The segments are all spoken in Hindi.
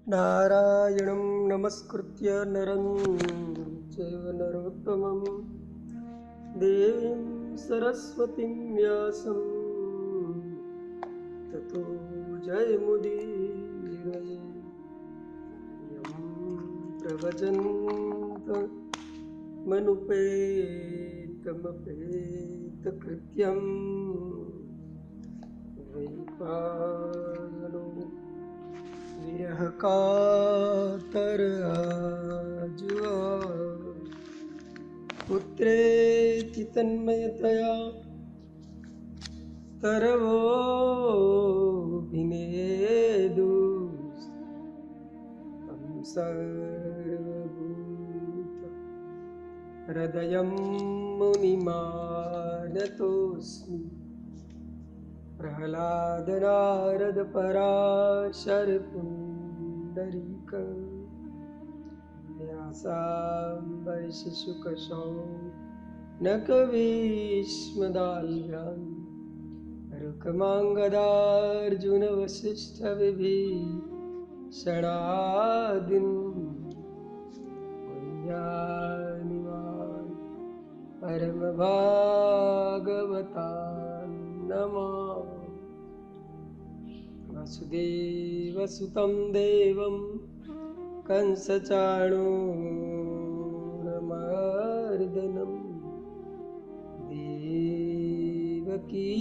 नारायणं नमस्कृत्य नरं चैव नरोत्तमं देवीं सरस्वतीं व्यासं ततो जयमुदीरये। यं प्रवचन्तमनुपेतमपेतकृत्यं वैपायनो विरह कातराजुआ पुत्रेति तन्मयतया तरवोऽभिनेदुः तं सर्वभूत हृदयं मुनिमानतोऽस्मि। प्रह्लादनारद पराशर पुण्डरीक व्यासाम्बरीष शुक शौनक भीष्मदाल्भ्यां रुक्माङ्गदार्जुन वसिष्ठ विभीषणादीन् वन्द्यानिवान् परमभागवतान् नमामि। वसुदेवसुतं देवं कंसचाणूरमर्दनं देवकी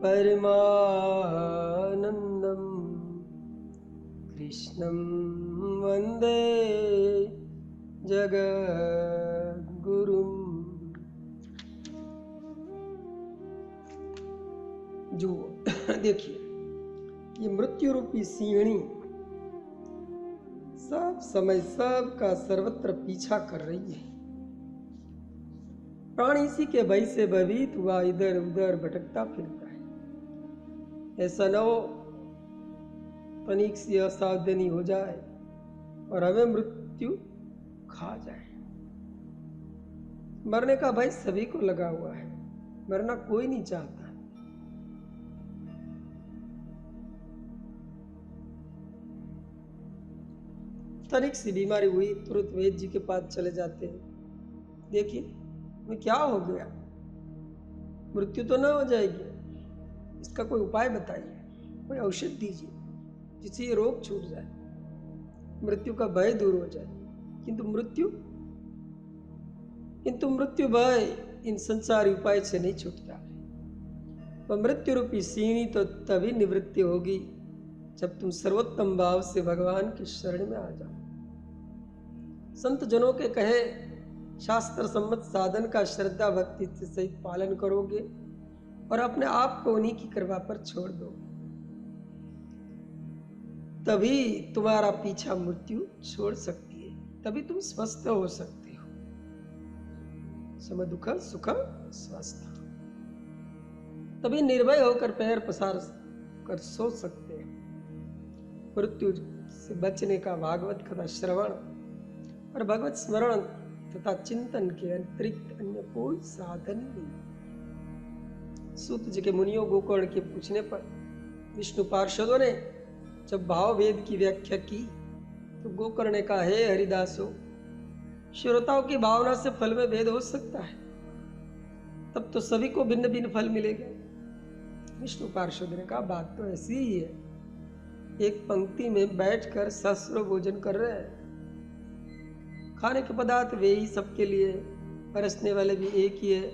परमानन्दं कृष्णं वन्दे जगद्गुरुम्। जो देखिए, ये मृत्यु रूपी सिंहनी सब समय सबका सर्वत्र पीछा कर रही है। प्राणी इसी के भय से भयभीत हुआ इधर उधर भटकता फिरता है। ऐसा न हो तनिक सी असावधानी हो जाए और हमें मृत्यु खा जाए। मरने का भय सभी को लगा हुआ है, मरना कोई नहीं चाहता। तनिक सी बीमारी हुई तुरंत वैद्य जी के पास चले जाते हैं। देखिए मैं क्या हो गया, मृत्यु तो ना हो जाएगी, इसका कोई उपाय बताइए, कोई औषध दीजिए जिससे ये रोग छूट जाए, मृत्यु का भय दूर हो जाए। किंतु मृत्यु भय इन संसारी उपाय से नहीं छूटता। तो मृत्यु रूपी सिंहनी तो तभी निवृत्ति होगी जब तुम सर्वोत्तम भाव से भगवान की शरण में आ जाओ। संत जनों के कहे शास्त्र सम्मत साधन का श्रद्धा भक्ति से सहित पालन करोगे और अपने आप को उन्हीं की कृपा पर छोड़ दो, तभी तुम्हारा पीछा मृत्यु छोड़ सकती है, तभी तुम स्वस्थ हो सकते हो। सम दुख सुख स्वस्थ, तभी निर्भय होकर पैर पसार कर सो सकते हैं। मृत्यु से बचने का भागवत कथा श्रवण और भगवत स्मरण तथा चिंतन के अतिरिक्त अन्य कोई साधन नहीं। सूत जी के मुनियों गोकर्ण के पूछने पर विष्णु पार्षदों ने जब भाव वेद की व्याख्या की तो गोकर्ण ने कहा, हे हरिदासो, श्रोताओं की भावना से फल में भेद हो सकता है, तब तो सभी को भिन्न भिन्न फल मिलेगा। विष्णु पार्षद ने कहा, बात तो ऐसी ही है, एक पंक्ति में बैठकर सहस्रों भोजन कर रहे हैं, खाने के पदार्थ वे ही सबके लिए, परसने वाले भी एक ही है,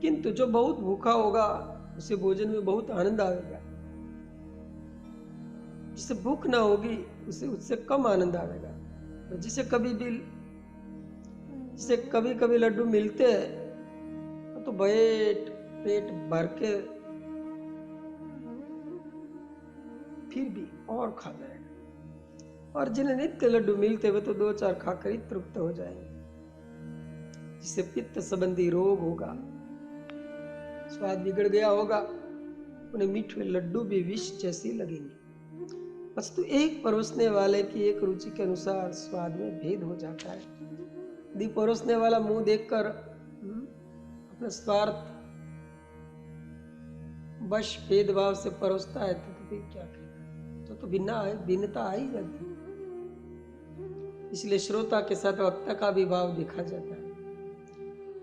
किंतु जो बहुत भूखा होगा उसे भोजन में बहुत आनंद आएगा, जिसे भूख ना होगी उसे उससे कम आनंद आएगा। और जिसे कभी कभी लड्डू मिलते हैं तो पेट भर के फिर भी और खा जाएगा, और जिन्हें नित्य लड्डू मिलते हुए तो 2-4 खाकर ही तृप्त हो जाएंगे। जिसे पित्त संबंधी रोग होगा, स्वाद बिगड़ गया होगा, उन्हें मीठे लड्डू भी विष जैसी लगेंगे। वस्तु एक परोसने वाले की एक रुचि के अनुसार स्वाद में भेद हो जाता है। यदि परोसने वाला मुंह देखकर अपने स्वार्थ वश भेदभाव से परोसता है तो फिर क्या करेगा, तो तो भिन्नता आ ही जाती है। इसलिए श्रोता के साथ वक्ता का भी भाव देखा जाता है।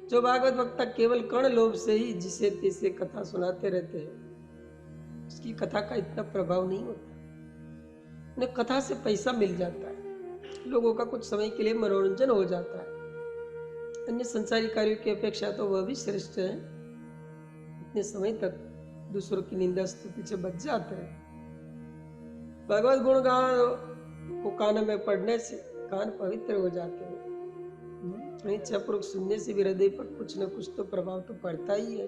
जो भागवत वक्ता केवल कर्ण लोभ से ही जिसे तैसे कथा सुनाते रहते हैं, उसकी कथा का इतना प्रभाव नहीं होता। उन्हें कथा से पैसा मिल जाता है, लोगों का कुछ समय के लिए मनोरंजन हो जाता है। अन्य संसारी कार्यों की अपेक्षा तो वह भी श्रेष्ठ है। इतने समय तक दूसरों की निंदा स्तुति से बच जाते हैं। भगवत गुणगान को कान में पढ़ने से कान पवित्र हो जाते हैं। इच्छापूर्वक सुनने से भी हृदय पर कुछ न कुछ तो प्रभाव तो पड़ता ही है।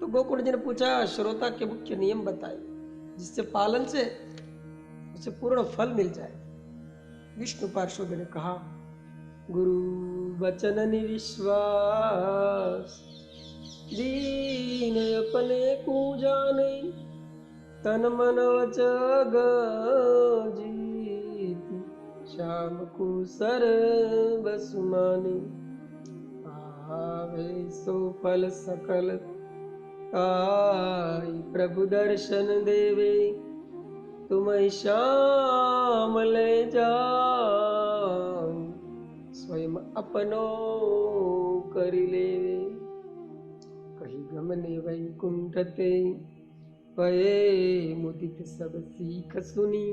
तो गोकुल जी ने पूछा, श्रोता के मुख्य नियम बताए जिससे पालन से उसे पूर्ण फल मिल जाए। विष्णु पार्षद ने कहा, गुरु वचन निविश्वास, दीन अपने को जाने, तन मन वच जीत, श्याम को सर्व सुमाने, आवे सो फल सकल आई, प्रभु दर्शन देवे, तुम श्याम ले जाओ, स्वयं अपनो कर लेवे, कही गमने वैकुंठ ते, पये मुदित सब सीख सुनी,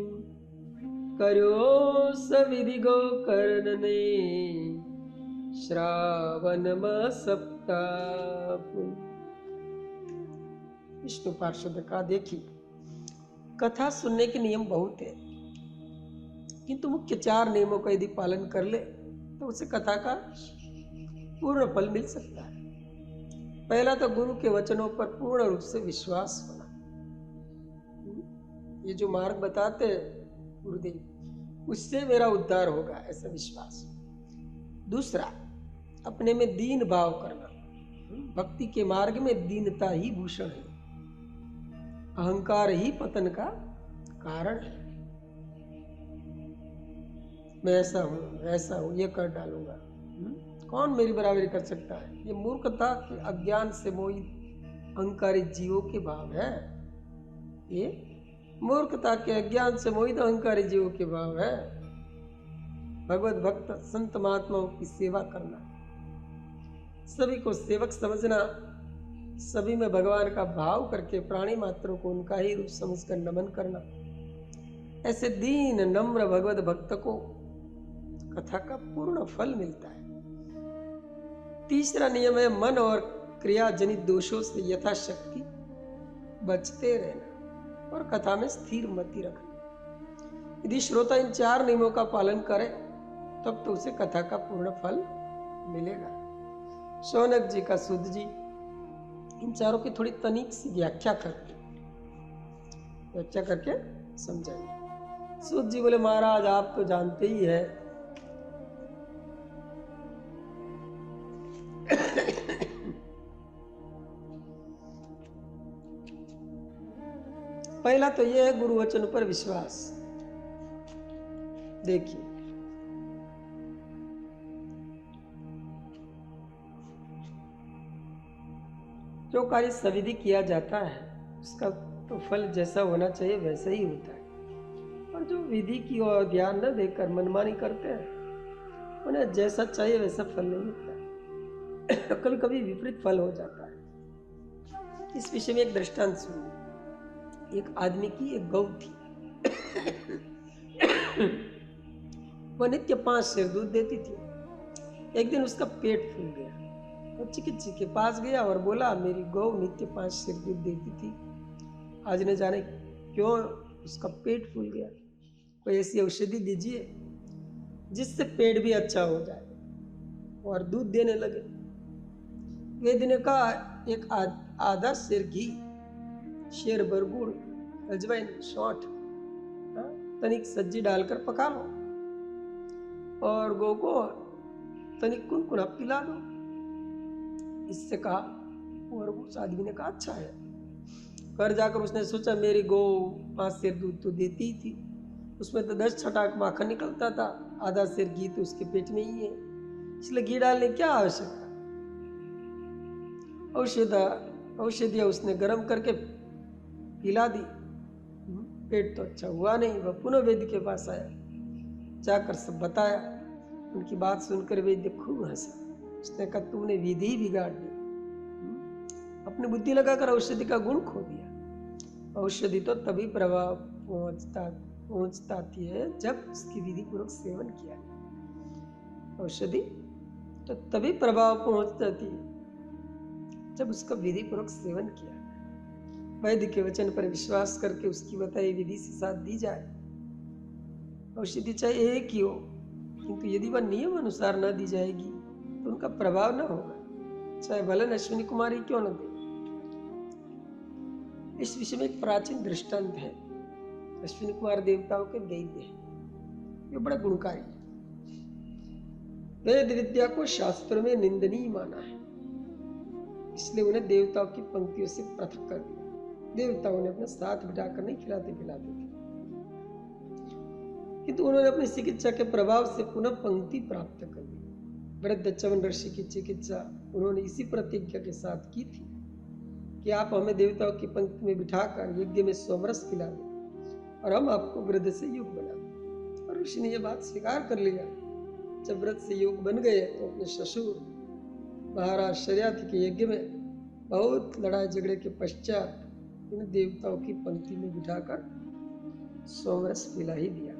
करो सविधि गोकर्ण ने, श्रावण सप्ताह। विष्णु पार्षद का देखिए, कथा सुनने के नियम बहुत है, किंतु मुख्य 4 नियमों का यदि पालन कर ले तो उसे कथा का पूर्ण फल मिल सकता है। पहला तो गुरु के वचनों पर पूर्ण रूप से विश्वास होना। ये जो मार्ग बताते हैं गुरुदेव, उससे मेरा उद्धार होगा, ऐसा विश्वास। दूसरा, अपने में दीन भाव करना। भक्ति के मार्ग में दीनता ही भूषण है, अहंकार ही पतन का कारण है। मैं ऐसा हूं, ऐसा हूं, ये कर डालूंगा, कौन मेरी बराबरी कर सकता है। ये मूर्खता के अज्ञान से मोहित अहंकारी जीवों के भाव है। ये मूर्खता के अज्ञान से मोहित अहंकारी जीवों के भाव है। भगवत भक्त संत महात्माओं की सेवा करना, सभी को सेवक समझना, सभी में भगवान का भाव करके प्राणी मात्रों को उनका ही रूप समझकर नमन करना, ऐसे दीन नम्र भगवत भक्त को कथा का पूर्ण फल मिलता है। तीसरा नियम है मन और क्रिया जनित दोषों से यथाशक्ति बचते रहना और कथा में स्थिर मति रखना। यदि श्रोता इन 4 नियमों का पालन करे तब तो उसे कथा का पूर्ण फल मिलेगा। शौनक जी का सूत जी इन चारों की थोड़ी तनिक सी व्याख्या करके समझाइए। सूत जी बोले, महाराज आप तो जानते ही है पहला तो यह है गुरु वचन पर विश्वास। देखिए, जो कार्य सविधि किया जाता है उसका तो फल जैसा होना चाहिए वैसा ही होता है, और जो विधि की ओर ध्यान न देकर मनमानी करते हैं उन्हें जैसा चाहिए वैसा फल नहीं मिलता है। कभी कभी विपरीत फल हो जाता है। इस विषय में एक दृष्टांत सुनिए। एक आदमी की एक गौ थी। वह नित्य 5 सेर दूध देती थी। एक दिन उसका पेट फूल गया। वो चिकित्सक के पास गया और बोला, मेरी गौ नित्य 5 सेर दूध देती थी, आज न जाने क्यों उसका पेट फूल गया। कोई ऐसी औषधि दीजिए जिससे पेट भी अच्छा हो जाए और दूध देने लगे। वैद्य ने कहा, एक आधा सेर घी, शेर भर गुड़, अजवाइन, सौंठ, तनिक सब्जी डालकर पका लो और गौ को तनिक कुनकुना पिला दो। इससे कहा, और उस आदमी ने कहा, अच्छा है। घर जाकर उसने सोचा, मेरी गौ 5 सेर दूध तो देती ही थी, उसमें तो 10 छटाक माखन निकलता था, आधा सेर घी तो उसके पेट में ही है, इसलिए घी डालने की क्या आवश्यकता। औषधियां उसने गर्म करके पिला दी। पेट तो अच्छा हुआ नहीं। वह पुनः वैद्य के पास आया, जाकर सब बताया। उनकी बात सुनकर वैद्य खूब हंसा। उसने कहा, तूने विधि ही बिगाड़ दी, अपनी बुद्धि लगाकर औषधि का गुण खो दिया। औषधि तो तभी प्रभाव पहुंचती है जब उसकी विधि पूर्वक सेवन किया। औषधि तो तभी प्रभाव पहुंच जाती है जब उसका विधि पूर्वक सेवन किया। वैद्य के वचन पर विश्वास करके उसकी बताई विधि से साथ दी जाए। औषधि चाहे एक ही हो, किंतु यदि वह नियम अनुसार न दी जाएगी तो उनका प्रभाव न होगा, चाहे भलन अश्विनी कुमार ही क्यों न दे। इस विषय में एक प्राचीन दृष्टांत है। अश्विनी कुमार देवताओं के वैद्य है, ये बड़ा गुणकारी है। वेद विद्या को शास्त्रों में निंदनीय माना है, इसलिए उन्हें देवताओं की पंक्तियों से पृथक कर दिया। देवताओं ने अपने साथ बिठाकर नहीं खिलाते पिलाते थे, किंतु उन्होंने अपनी चिकित्सा के प्रभाव से पुनः पंक्ति प्राप्त कर दी। वृद्ध च्यवन ऋषि की चिकित्सा उन्होंने इसी प्रतिज्ञा के साथ की थी कि आप हमें देवताओं की पंक्ति में बिठाकर यज्ञ में सोमरस पिला दें और हम आपको वृद्ध से युग बना दें। और ऋषि ने यह बात स्वीकार कर लिया। जब वृद्ध से युग बन गए तो अपने ससुर महाराज शर्याति के यज्ञ में बहुत लड़ाई झगड़े के पश्चात उन्हें देवताओं की पंक्ति में बिठाकर सोमरस पिला ही दिया।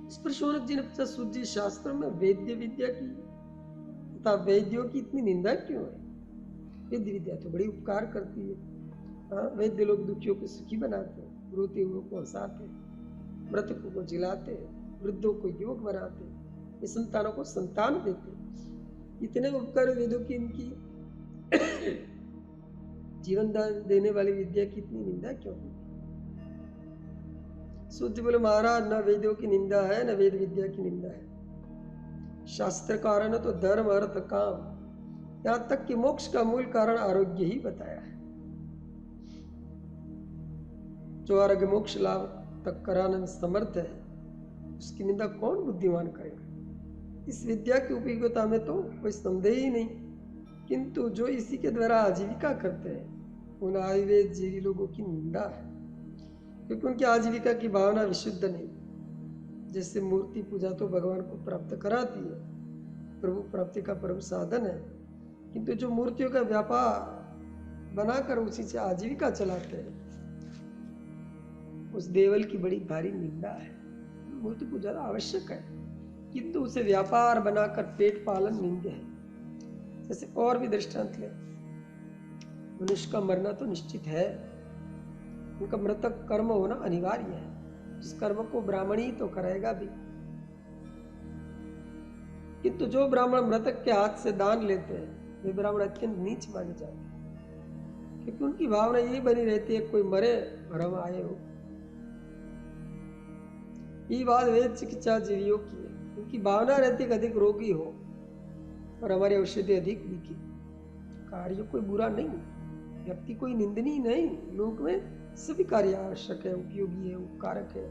इस पर शौनक जी ने पूछा, सूत जी, शास्त्र में वैद्य विद्या की तथा वैद्यों की इतनी निंदा क्यों है? वैद्य विद्या तो बड़ी उपकार करती है। हाँ, वैद्य लोग दुखियों को सुखी बनाते हैं, रोते हुए को हंसाते, मृतकों को जिलाते, वृद्धों को युवक बनाते, निसंतानों को संतान देते। इतने उपकार वेदों की इनकी जीवन दान देने वाली विद्या की इतनी निंदा क्यों है? सूत बोले, महाराज, न वेदों की निंदा है न वेद विद्या की निंदा है। शास्त्र कारण है तो धर्म अर्थ काम, यहां तक कि मोक्ष का मूल कारण आरोग्य ही बताया है। जो आरोग्य मोक्ष लाभ तक कराने में समर्थ है, उसकी निंदा कौन बुद्धिमान करेगा? इस विद्या की उपयोगिता में तो कोई संदेह ही नहीं, किंतु जो इसी के द्वारा आजीविका करते हैं उन आयुर्वेद जीवी लोगों की निंदा है, क्योंकि उनकी आजीविका की भावना विशुद्ध नहीं। जैसे मूर्ति पूजा तो भगवान को प्राप्त कराती है, प्रभु प्राप्ति का परम साधन है, किंतु जो मूर्तियों का व्यापार बनाकर उसी से आजीविका चलाते हैं, उस देवल की बड़ी भारी निंदा है। मूर्ति पूजा आवश्यक है, किंतु उसे व्यापार बनाकर पेट पालन निंदा है। जैसे और भी दृष्टांत ले, मनुष्य का मरना तो निश्चित है, उनका मृतक कर्म होना अनिवार्य है। इस कर्म को ब्राह्मण ही तो करेगा भी, किंतु जो ब्राह्मण मृतक के हाथ से दान लेते हैं वे ब्राह्मण अत्यंत नीच माने जाते हैं, क्योंकि उनकी भावना यही बनी रहती है कोई मरे और हम आए हो। ये बात वेद चिकित्सा जीवियों की है, उनकी भावना रहती है कि अधिक रोगी हो और हमारी औषधि अधिक बिके। कार्य कोई बुरा नहीं, व्यक्ति कोई निंदनीय नहीं, लोक में सभी कार्य आवश्यक है, उपयोगी है, उपकारक है,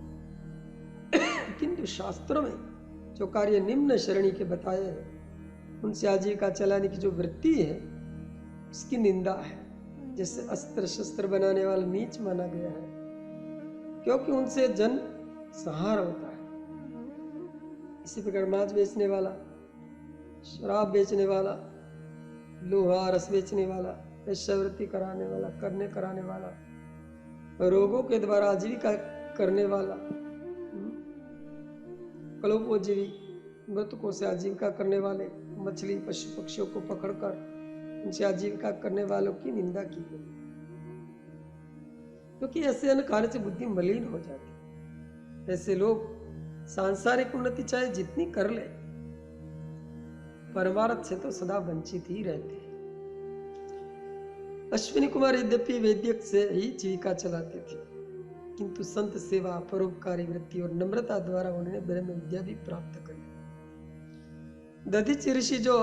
किंतु शास्त्रों में जो कार्य निम्न श्रेणी के बताए हैं उनसे आजीविका चलाने की जो वृत्ति है उसकी निंदा है। जैसे अस्त्र शस्त्र बनाने वाला नीच माना गया है, क्योंकि उनसे जन संहार होता है। इसी प्रकार मांस बेचने वाला, शराब बेचने वाला, लोहा रस बेचने वाला, वेश्यावृत्ति कराने वाला, रोगों के द्वारा आजीविका करने वाला, कलोपोजीवी, मृतकों से आजीविका करने वाले, मछली पशु पक्षियों को पकड़कर उनसे आजीविका करने वालों की निंदा की गई, क्योंकि ऐसे अन्य कार्य से बुद्धि मलिन हो जाती। ऐसे लोग सांसारिक उन्नति चाहे जितनी कर ले, परमार्थ से तो सदा वंचित ही रहते हैं। अश्विनी कुमार यद्यपि वैद्यक से ही जीविका चलाते थे, किंतु संत सेवा, परोपकारी वृत्ति और नम्रता द्वारा उन्होंने ब्रह्म विद्या भी प्राप्त करी। दधीचि ऋषि जो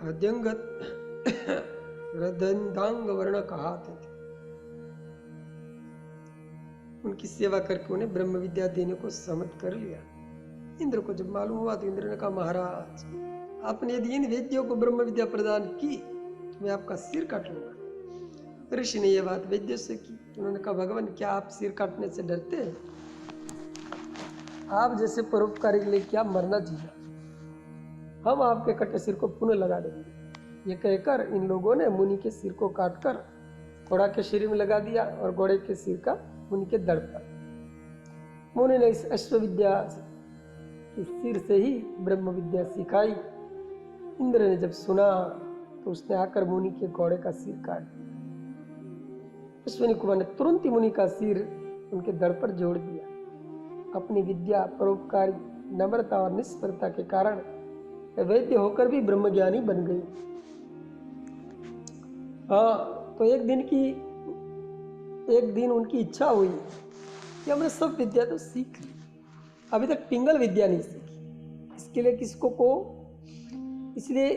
अद्यंगत हृदयंगांग वर्ण कहाते थे, उनकी सेवा करके उन्हें ब्रह्म विद्या देने को सहमत कर लिया। इंद्र को जब मालूम हुआ तो इंद्र ने कहा, महाराज, आपने यदि इन वेद्यों को ब्रह्म विद्या प्रदान की तो मैं आपका सिर काट लूंगा। ऋषि ने यह बात वैद्य से की। उन्होंने कहा, भगवान क्या आप सिर काटने से डरते हैं? आप जैसे परोपकारी के लिए क्या मरना जीना, हम आपके कटे सिर को पुनः लगा देंगे। ये कहकर इन लोगों ने मुनि के सिर को काटकर घोड़ा के शरीर में लगा दिया और घोड़े के सिर का मुनि के दड़ पर। मुनि ने इस अश्वविद्या के सिर से ही ब्रह्म विद्या सिखाई। इंद्र ने जब सुना तो उसने आकर मुनि के घोड़े का सिर काट दिया। अश्विनी कुमार ने तुरंत ही मुनि का सिर उनके दड़ पर जोड़ दिया। अपनी विद्या, परोपकारी, नम्रता और निष्परता के कारण वैद्य होकर भी ब्रह्मज्ञानी बन गई। हाँ, तो एक दिन उनकी इच्छा हुई कि हमने सब विद्या तो सीख ली, अभी तक पिंगल विद्या नहीं सीखी। इसलिए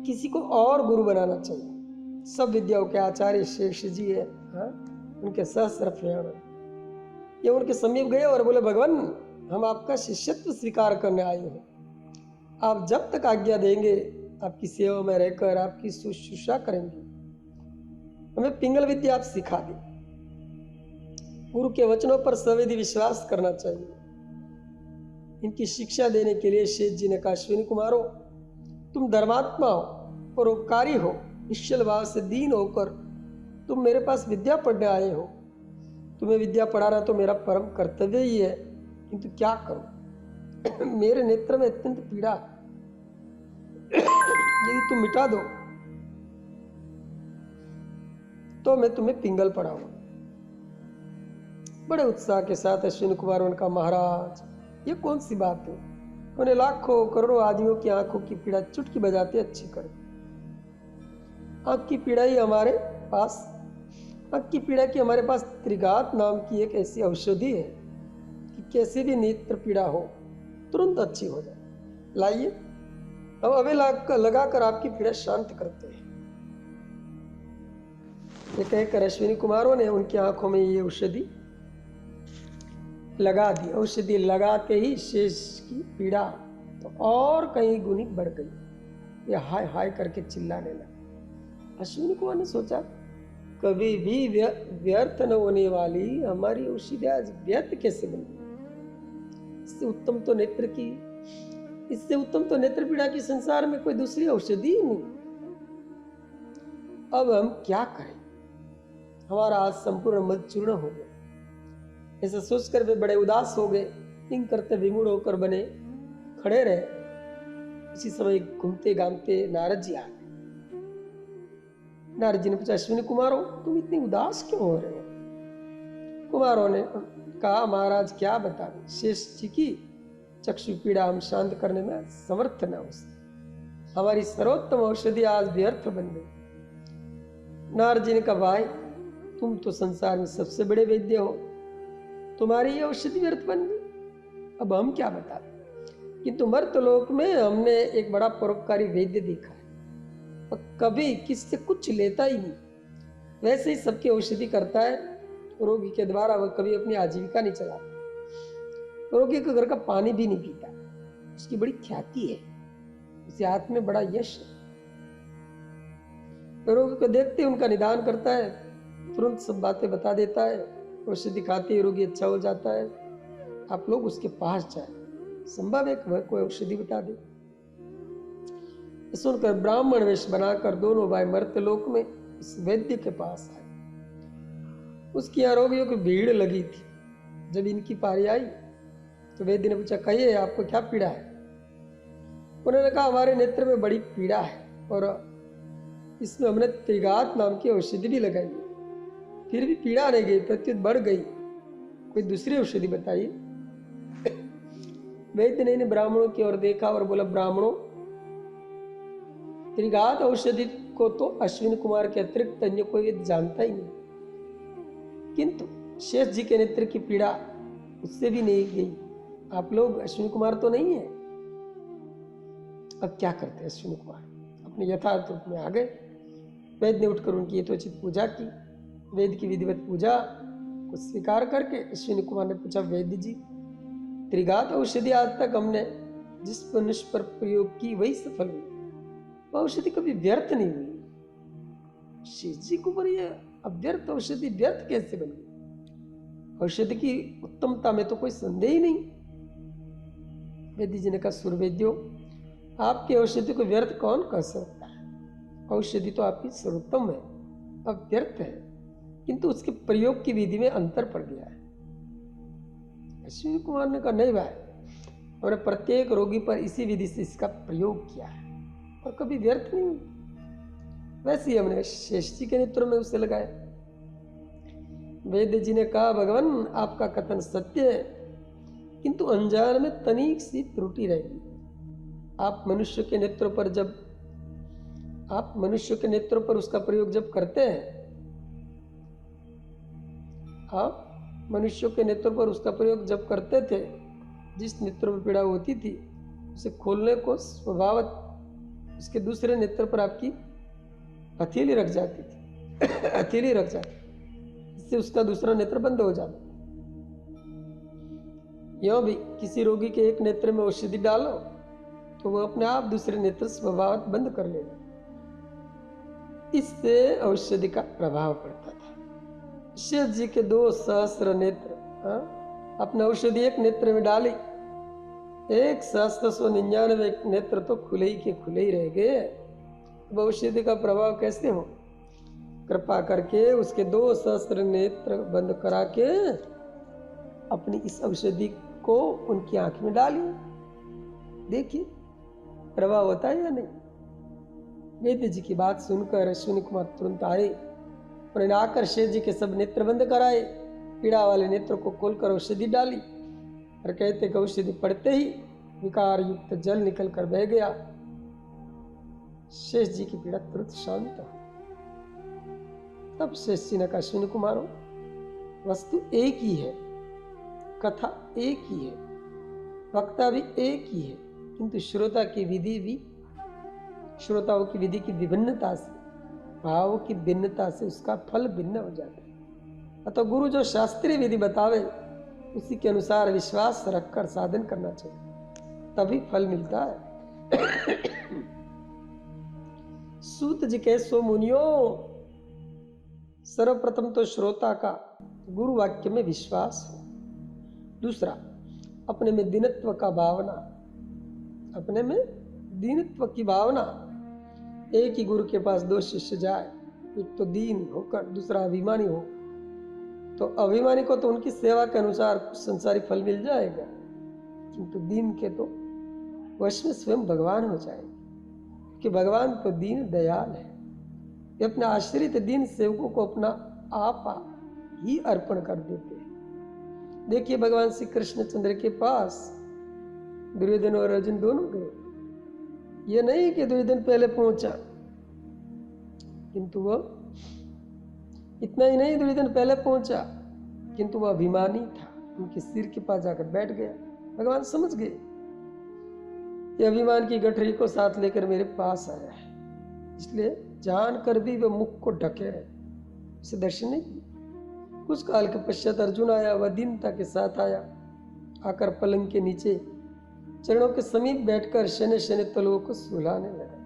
किसी को और गुरु बनाना चाहिए। सब विद्याओं के आचार्य शेष जी है, हाँ, उनके सहस्र फेण। ये उनके समीप गए और बोले, भगवान हम आपका शिष्यत्व स्वीकार करने आए हैं। आप जब तक आज्ञा देंगे आपकी सेवा में रहकर आपकी शुश्रूषा करेंगे। हमें पिंगल विद्या आप सिखा दें। गुरु के वचनों पर सवेदी विश्वास करना चाहिए। इनकी शिक्षा देने के लिए शेष जी ने कहा, अश्विनी कुमारों, तुम धर्मात्मा हो, परोपकारी हो, निश्चल भाव से दीन होकर तुम मेरे पास विद्या पढ़ने आए हो। तुम्हें विद्या पढ़ाना तो मेरा परम कर्तव्य ही है, किंतु क्या करूं? मेरे नेत्र में अत्यंत पीड़ा है। यदि तुम मिटा दो तो मैं तुम्हें पिंगल पढ़ाऊंगा। बड़े उत्साह के साथ अश्विनी कुमार ने कहा, महाराज ये कौन सी बात है? उन्हें लाखों करोड़ों आदमियों की आंखों की पीड़ा चुटकी बजाते अच्छी करे। आंख की पीड़ा की हमारे पास त्रिघात नाम की एक ऐसी औषधि है कि कैसे भी नेत्र पीड़ा हो तुरंत अच्छी हो जाए। लाइए, हम अभी लगाकर आपकी पीड़ा शांत करते हैं। ये कहकर अश्विनी कुमारों ने उनकी आंखों में ये औषधि लगा दी। औषधि लगाते ही शेष की पीड़ा तो और कई गुनी बढ़ गई। ये हाय हाय करके चिल्लाने लगा। अश्विनी कुमार ने सोचा, कभी भी व्यर्थ न होने वाली हमारी औषधि आज व्यर्थ कैसे बन गई? इससे उत्तम तो नेत्र पीड़ा की संसार में कोई दूसरी औषधि ही नहीं। अब हम क्या करें? हमारा आज संपूर्ण मद चूर्ण हो गया। ऐसा सोचकर वे बड़े उदास हो गए। इन करते विमूढ़ होकर बने खड़े रहे। इसी समय घूमते गामते नारद जी आ गए। नारद जी ने पूछा, अश्विनी कुमारों, तुम इतने उदास क्यों हो रहे हो? कुमारों ने कहा, महाराज क्या बताएं, शेष जी की चक्षु पीड़ा हम शांत करने में समर्थ न हो सके। हमारी सर्वोत्तम औषधि आज व्यर्थ बन गई। नारद जी ने कहा, भाई तुम तो संसार में सबसे बड़े वैद्य हो, तुम्हारी ये औषधि व्यर्थ बन गई। अब हम क्या बताएं? किंतु मर्त्यलोक में हमने एक बड़ा परोपकारी वैद्य देखा है, और कभी किससे कुछ लेता ही नहीं, वैसे ही सबकी औषधि करता है। रोगी के द्वारा वह कभी अपनी आजीविका नहीं चलाता, रोगी के घर का पानी भी नहीं पीता। उसकी बड़ी ख्याति है, उसके हाथ में बड़ा यश है। रोगी को देखते उनका निदान करता है, तुरंत सब बातें बता देता है। औषधि खाते ही रोगी अच्छा हो जाता है। आप लोग उसके पास जाए, संभव है वह कोई औषधि बता दे। सुनकर ब्राह्मण वेश बनाकर दोनों भाई मर्त्यलोक में इस वैद्य के पास आए। उसकी आरोग्यों की भीड़ लगी थी। जब इनकी पारी आई तो वैद्य ने पूछा, कहिए आपको क्या पीड़ा है? उन्होंने कहा, हमारे नेत्र में बड़ी पीड़ा है और इसमें हमने त्रिघात नाम की औषधि भी लगाई, फिर भी पीड़ा नहीं गई, प्रत्युत बढ़ गई। कोई दूसरी औषधि बताइए। वैद्य ने ब्राह्मणों की ओर देखा और बोला, ब्राह्मणों, त्रिघात औषधि को तो अश्विनी कुमार के अतिरिक्त अन्य कोई जानता ही नहीं, किंतु शेष जी के नेत्र की पीड़ा उससे भी नहीं गई। आप लोग अश्विनी कुमार तो नहीं है। अब क्या करते? अश्विनी कुमार अपने यथार्थ रूप में आ गए। वैद्य ने उठकर उनकी यथोचित पूजा की। वेद की विधिवत पूजा को स्वीकार करके अश्विनी कुमार ने पूछा, वैद्य जी, त्रिघात औषधि आज तक हमने जिस मनुष्य पर प्रयोग की वही सफल हुई, वह औषधि कभी व्यर्थ नहीं हुई। शेष जी को पर ये अव्यर्थ औषधि व्यर्थ कैसे बन गई? औषधि की उत्तमता में तो कोई संदेह ही नहीं। वैद्य जी ने कहा, सुरवैद्यो, आपकी औषधि को व्यर्थ कौन कह सकता है? औषधि तो आपकी सर्वोत्तम है, अव्यर्थ है, किंतु उसके प्रयोग की विधि में अंतर पड़ गया है। अश्विनी कुमार ने कहा, नहीं भाई, हमने प्रत्येक रोगी पर इसी विधि से इसका प्रयोग किया है और कभी व्यर्थ नहीं। वैसे ही हमने शेष जी के नेत्र में उसे लगाया। वैद्य जी ने कहा, भगवान आपका कथन सत्य है, किंतु अनजान में तनिक सी त्रुटि रहेगी। आप मनुष्य के नेत्रों पर उसका प्रयोग जब करते हैं, आप मनुष्यों के नेत्रों पर उसका प्रयोग जब करते थे, जिस नेत्र में पीड़ा होती थी उसे खोलने को स्वभावत उसके दूसरे नेत्र पर आपकी हथेली रख जाती थी हथेली रख जाती, इससे उसका दूसरा नेत्र बंद हो जाता। यों भी किसी रोगी के एक नेत्र में औषधि डालो तो वह अपने आप दूसरे नेत्र स्वभावत बंद कर लेगा। इससे औषधि का प्रभाव पड़ता था। शेष जी के 2 सहस्र नेत्र, अपने औषधि एक नेत्र में डाली, 1,799 नेत्र तो खुले ही रह गए। अब औषधि का प्रभाव कैसे हो? कृपा करके उसके 2 सहस्र नेत्र बंद करा के अपनी इस औषधि को उनकी आंख में डालिए, देखिए प्रभाव होता है या नहीं। वैद्य जी की बात सुनकर अश्विनी कुमार तुरंत आए, उन्होंने आकर शेष जी के सब नेत्र बंद कराए, पीड़ा वाले नेत्रों को खोलकर औषधि डाली और कहते कि औषधि पड़ते ही विकार युक्त जल निकल कर बह गया। शेष जी की पीड़ा तुरंत शांत हो। तब शेष जी ने कहा, अश्विनी कुमारों, वस्तु एक ही है, कथा एक ही है, वक्ता भी एक ही है, किंतु श्रोताओं की विधि की विभिन्नता से, भाव की भिन्नता से उसका फल भिन्न हो जाता है। अतः गुरु जो शास्त्रीय विधि बतावे उसी के अनुसार विश्वास रखकर साधन करना चाहिए, तभी फल मिलता है। सूत जी के सो मुनियो, सर्वप्रथम तो श्रोता का गुरु वाक्य में विश्वास हो। दूसरा, अपने में दीनत्व की भावना। एक ही गुरु के पास 2 शिष्य जाए, एक तो दीन होकर, दूसरा अभिमानी हो, तो अभिमानी को तो उनकी सेवा के अनुसार संसारिक फल मिल जाएगा, किंतु दीन के तो वश में स्वयं भगवान हो जाएगा, कि भगवान तो दीन दयाल है। वे अपने आश्रित दीन सेवकों को अपना आपा ही अर्पण कर देते हैं। देखिए, भगवान श्री कृष्णचंद्र के पास दुर्योधन और अर्जुन दोनों गए। ये नहीं कि दुर्योधन पहले पहुंचा, किंतु वह इतना ही नहीं, दुर्योधन पहले पहुंचा, किंतु वह अभिमानी था, उनके सिर के पास जाकर बैठ गया। भगवान समझ गए कि अभिमान की गठरी को साथ लेकर मेरे पास आया है, इसलिए जानकर भी वह मुख को ढके रहे, उसे दर्शन नहीं किया। कुछ काल के पश्चात अर्जुन आया, वह दीनता के साथ आया, आकर पलंग के नीचे चरणों के समीप बैठकर शनि शनि तलुओं को सुलाने लगा।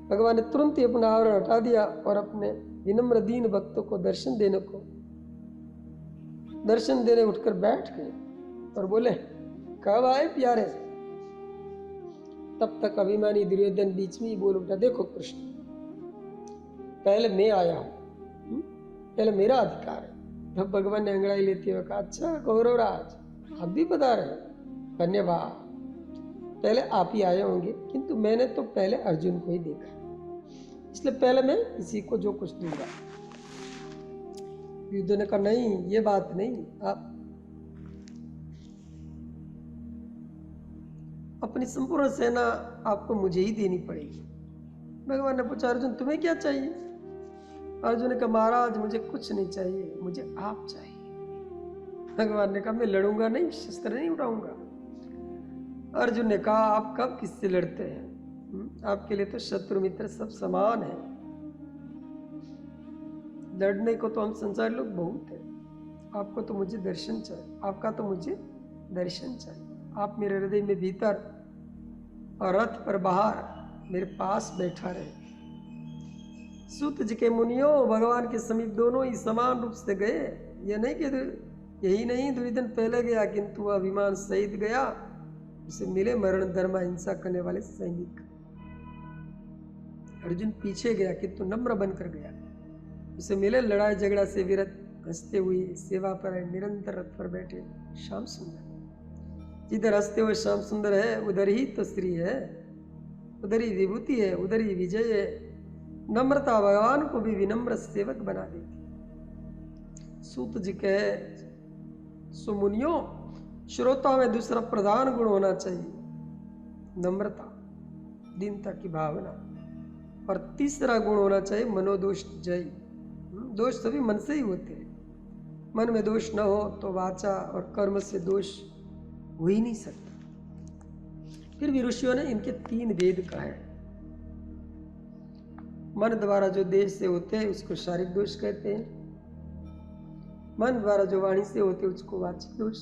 भगवान ने तुरंत ही अपना आवरण हटा दिया और अपने विनम्र दीन भक्तों को दर्शन देने उठकर बैठ गए और बोले, कब आए प्यारे? तब तक अभिमानी दुर्योधन बीच में ही बोल उठा, देखो कृष्ण, पहले मैं आया हूं, पहले मेरा अधिकार है। तब भगवान ने अंगड़ाई लेते हुए कहा, अच्छा कौरवराज, आप भी बता रहे, धन्यवाद, पहले आप ही आए होंगे, किंतु मैंने तो पहले अर्जुन को ही देखा, इसलिए पहले मैं इसी को जो कुछ दूंगा। युद्ध ने कहा, नहीं, ये बात नहीं, आप अपनी संपूर्ण सेना आपको मुझे ही देनी पड़ेगी। भगवान ने पूछा, अर्जुन तुम्हें क्या चाहिए? अर्जुन ने कहा, महाराज मुझे कुछ नहीं चाहिए, मुझे आप चाहिए। भगवान ने कहा, मैं लड़ूंगा नहीं, शस्त्र नहीं उठाऊंगा। अर्जुन ने कहा, आप कब किससे लड़ते हैं? आपके लिए तो शत्रु मित्र सब समान है, लड़ने को तो हम संसार लोग बहुत है, आपको तो मुझे दर्शन चाहिए, आपका तो मुझे दर्शन चाहिए। आप मेरे हृदय में भीतर और रथ पर बाहर मेरे पास बैठा रहे, सूत जी के मुनियों, भगवान के समीप दोनों ही समान रूप से गए। यह नहीं कि यही नहीं, 2 दिन पहले गया किंतु वह अभिमान सहित गया। उसे मिले मरण धर्म हिंसा करने वाले सैनिक। अर्जुन पीछे गया किंतु नम्र बनकर गया। उसे मिले लड़ाई झगड़ा से विरत, हंसते हुए सेवा पर निरंतर रथ पर बैठे श्याम सुंदर। जिधर हंसते हुए श्याम सुंदर है उधर ही तो श्री है, उधर ही विभूति है, उधर ही विजय है। नम्रता भगवान को भी विनम्र सेवक बना देती। सूत जी कहे, सुमुनियों, श्रोता में दूसरा प्रधान गुण होना चाहिए नम्रता, दीनता की भावना, और तीसरा गुण होना चाहिए मनोदोष जय। दोष सभी मन से ही होते हैं। मन में दोष न हो तो वाचा और कर्म से दोष हो ही नहीं सकता। फिर भी ऋषियों ने इनके 3 भेद कहे। मन द्वारा जो देह से होते हैं उसको शारीरिक दोष कहते हैं, मन द्वारा जो वाणी से होते हैं उसको वाचिक दोष,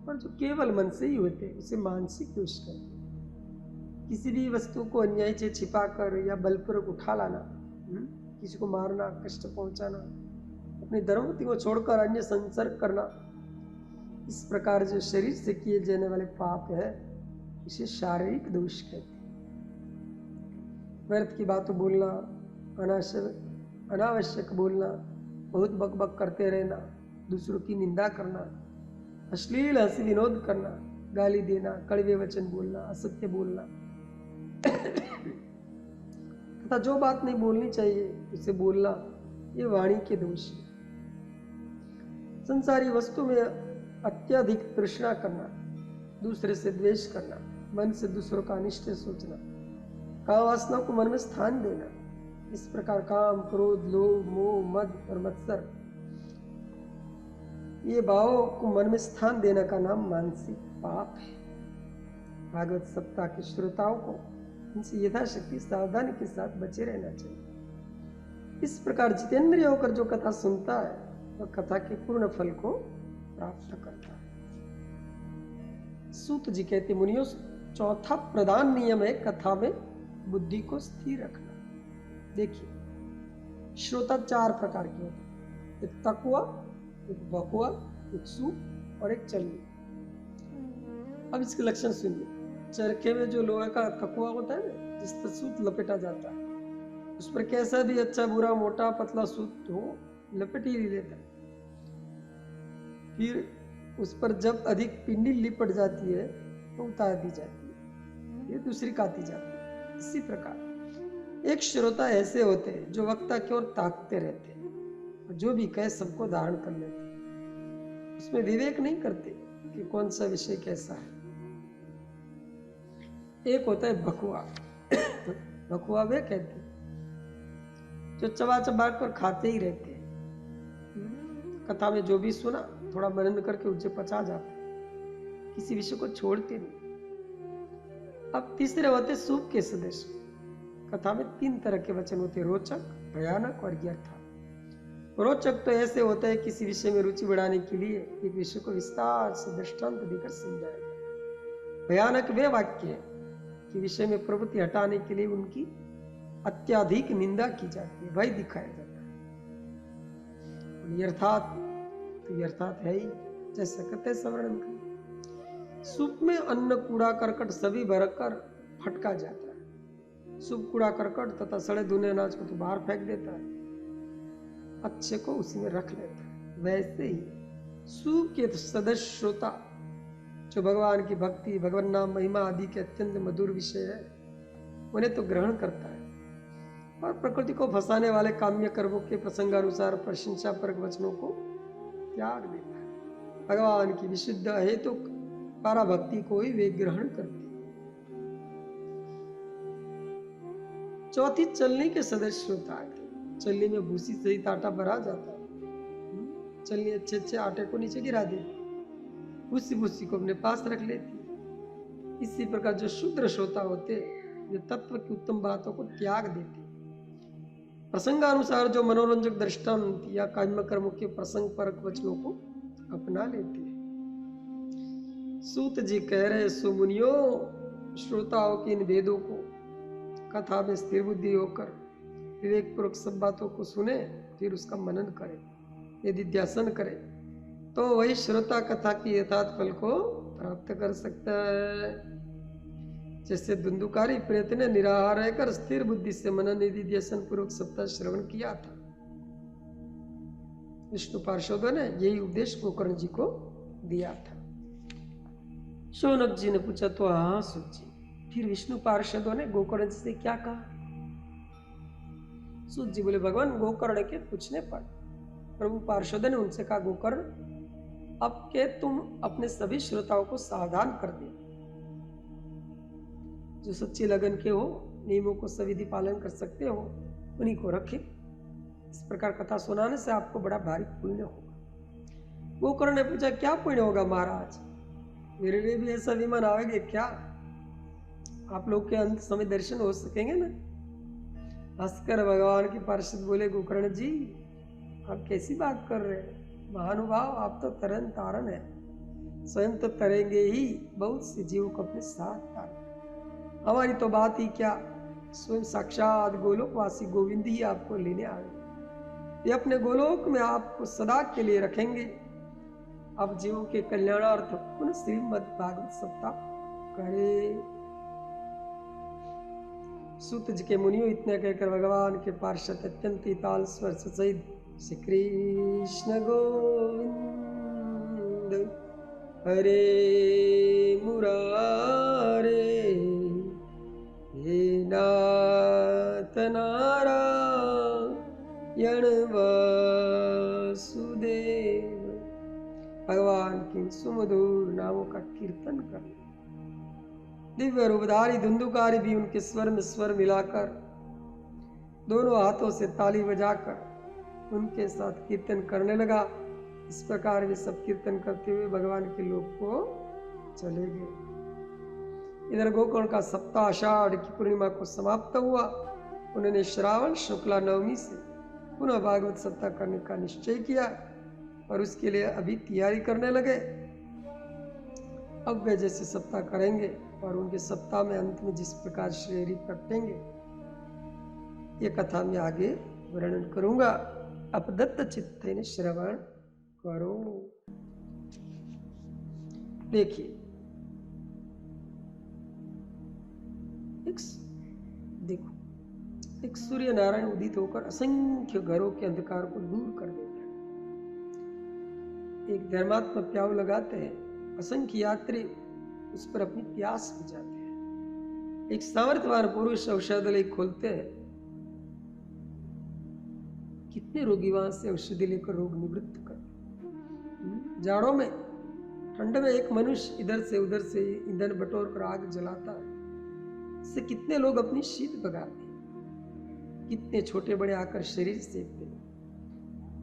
और जो केवल मन से ही होते हैं उसे मानसिक दोष कहते हैं। किसी भी वस्तु को अन्याय से छिपा कर या बलपूर्वक उठा लाना, किसी को मारना, कष्ट पहुंचाना, अपनी धर्मपति को छोड़कर अन्य संसर्ग करना, इस प्रकार जो शरीर से किए जाने वाले पाप है इसे शारीरिक दोष कहते हैं। व्यर्थ की बातें बोलना, अनावश्यक बोलना, बहुत बकबक करते रहना, दूसरों की निंदा करना, अश्लील हंसी विनोद करना, गाली देना, कड़वे वचन बोलना, असत्य बोलना तथा जो बात नहीं बोलनी चाहिए उसे बोलना, ये वाणी के दोष है। संसारी वस्तु में अत्यधिक तृष्णा करना, दूसरे से द्वेष करना, मन से दूसरों का अनिष्ट सोचना, काम वासना को मन में स्थान देना, इस प्रकार काम, क्रोध, लोभ, मोह, मद और मत्सर, ये भावों को मन में स्थान देने का नाम मानसिक पाप है। भागवत सप्ताह के श्रोताओं को इनसे यथाशक्ति सावधानी के साथ बचे रहना चाहिए। इस प्रकार जितेंद्रिय होकर जो कथा सुनता है वह कथा के पूर्ण फल को प्राप्त करता है। सूत जी कहते, मुनियों, चौथा प्रधान नियम है कथा में बुद्धि को स्थिर रखना। देखिए, श्रोता 4 प्रकार के होते हैं, एक तकुआ, एक बकुआ, एक सूप और एक चलनी। अब इसके लक्षण सुनिए। चरखे में जो लोहे का तकुआ होता है ना, जिस पर सूत लपेटा जाता है, उस पर कैसा भी अच्छा बुरा मोटा पतला सूत हो लपेट ही लेता है। फिर उस पर जब अधिक पिंडी लिपट जाती है तो उतार दी जाती है, ये दूसरी काटी जाती है। इसी प्रकार एक श्रोता ऐसे होते हैं जो वक्ता की ओर ताकते रहते हैं और जो भी कहे सबको धारण कर लेते हैं, उसमें विवेक नहीं करते कि कौन सा विषय कैसा है। एक होता है भकुआ। भकुआ वे कहते हैं जो चबा चबा कर खाते ही रहते हैं। कथा में जो भी सुना थोड़ा मनन करके उसे पचा जाता है, किसी विषय को छोड़ते नहीं। अब तीसरे होते सूप के सदस्य। कथा में 3 तरह के वचन होते, रोचक, भयानक और व्यर्थ। रोचक तो ऐसे होता है किसी विषय में रुचि बढ़ाने के लिए एक विषय को विस्तार से दृष्टांत देकर समझाया जाए। भयानक वे वाक्य है कि विषय में प्रवृत्ति हटाने के लिए उनकी अत्यधिक निंदा की जाती है, भय दिखाया जाता है। यथार्थ तो यथार्थ है ही, जैसा कहते संवर्णन कर। सूप में अन्न, कूड़ा करकट सभी भरकर फटका जाता है। सूप कूड़ा करकट तथा सड़े धुने अनाज को तो बाहर फेंक देता है, अच्छे को उसी में रख लेता है। वैसे ही सूप के सदस्य श्रोता जो भगवान की भक्ति, भगवान नाम, महिमा आदि के अत्यंत मधुर विषय है, उन्हें तो ग्रहण करता है और प्रकृति को फंसाने वाले काम्य कर्मों के प्रसंगानुसार प्रशंसा परक वचनों को त्याग देता है। भगवान की विशुद्ध हेतु पराभक्ति को ही वे ग्रहण करते हैं। चौथी चलनी के सदस्य होता है। चलनी में भूसी सहित आटा भरा जाता है। चलनी अच्छे आटे को नीचे गिरा देती, भूसी भूसी को अपने पास रख लेती। इसी प्रकार जो शुद्र श्रोता होते वे तत्व की उत्तम बातों को त्याग देते, प्रसंगानुसार जो मनोरंजक दृष्टांत या काम्य कर्मों के प्रसंग परक वचनों को अपना लेते हैं। सूत जी कह रहे, सुमुनियों, श्रोताओं के इन भेदों को कथा में स्थिर बुद्धि होकर विवेक पूर्वक सब बातों को सुने, फिर उसका मनन करे, यदि ध्यान करे तो वही श्रोता कथा की यथार्थ फल को प्राप्त कर सकता है। जैसे धुंधुकारी प्रेत ने निराहार रहकर स्थिर बुद्धि से मनन निधि ध्यान पूर्वक सप्ताह श्रवण किया था। विष्णु पार्षदों ने यही उपदेश गोकर्ण जी को दिया था। शौनक जी ने पूछा तो हाँ सुत जी, फिर विष्णु पार्षदों ने गोकर्ण जी से क्या कहा? सूत जी बोले भगवान गोकर्ण के पूछने पर प्रभु पार्षदों ने उनसे कहा गोकर्ण अब के तुम अपने सभी श्रोताओं को सावधान कर दे, जो सच्ची लगन के हो, नियमों को सविधि पालन कर सकते हो, उन्हीं को रखें। इस प्रकार कथा सुनाने से आपको बड़ा भारी पुण्य होगा। गोकर्ण ने पूछा क्या पुण्य होगा महाराज, मेरे लिए भी ऐसा विमान आवेगा क्या? आप लोग के अंत समय दर्शन हो सकेंगे ना? हंसकर भगवान के पार्षद बोले गोकर्ण जी आप कैसी बात कर रहे हैं महानुभाव, आप तो तरन तारन है, स्वयं तो तरेंगे ही, बहुत से जीवों को अपने साथ तार। हमारी तो बात ही क्या, स्वयं साक्षात गोलोकवासी गोविंद ही आपको लेने आए, ये अपने गोलोक में आपको सदा के लिए रखेंगे। आप जीवों के कल्याणार्थ पुनः श्रीमद् भागवत सप्ताह करे। सूत जी के मुनियों इतने कहकर भगवान के पार्षद अत्यंत ताल स्वर सहित श्री कृष्ण गोविंद हरे मुरारे हे नाथ नारायण वासुदेव भगवान के सुमधुर नामों का कीर्तन कर। दिव्य रूपधारी धुंधुकारी भी उनके स्वर में स्वर मिलाकर दोनों हाथों से ताली बजाकर उनके साथ कीर्तन करने लगा। इस प्रकार वे सब कीर्तन करते हुए भगवान के लोक को चले गए। इधर गोकर्ण का सप्ताह आषाढ़ की पूर्णिमा को समाप्त हुआ। उन्होंने श्रावण शुक्ला नवमी से पुनः भागवत सप्ताह करने का निश्चय किया और उसके लिए अभी तैयारी करने लगे। अब वे जैसे सप्ताह करेंगे और उनके सप्ताह में अंत में जिस प्रकार श्रेणी प्रगटेंगे ये कथा में आगे वर्णन करूंगा। अपदत्त चित्तेन श्रवण करो। देखिए देखो एक सूर्य नारायण उदित होकर असंख्य घरों के अंधकार को दूर कर देता है। एक धर्मात्मा प्याऊ लगाते हैं, असंख्य यात्री उस पर अपनी प्यास बुझाते हैं। एक सामर्थ्यवान पुरुष औषधालय खोलते हैं, कितने रोगी वहां से औषधि लेकर रोग निवृत्त करते। जाड़ों में ठंड में एक मनुष्य इधर से उधर से ईंधन बटोर कर आग जलाता है, इससे कितने लोग अपनी शीत भगाते हैं, कितने छोटे बड़े आकर शरीर सेकते हैं।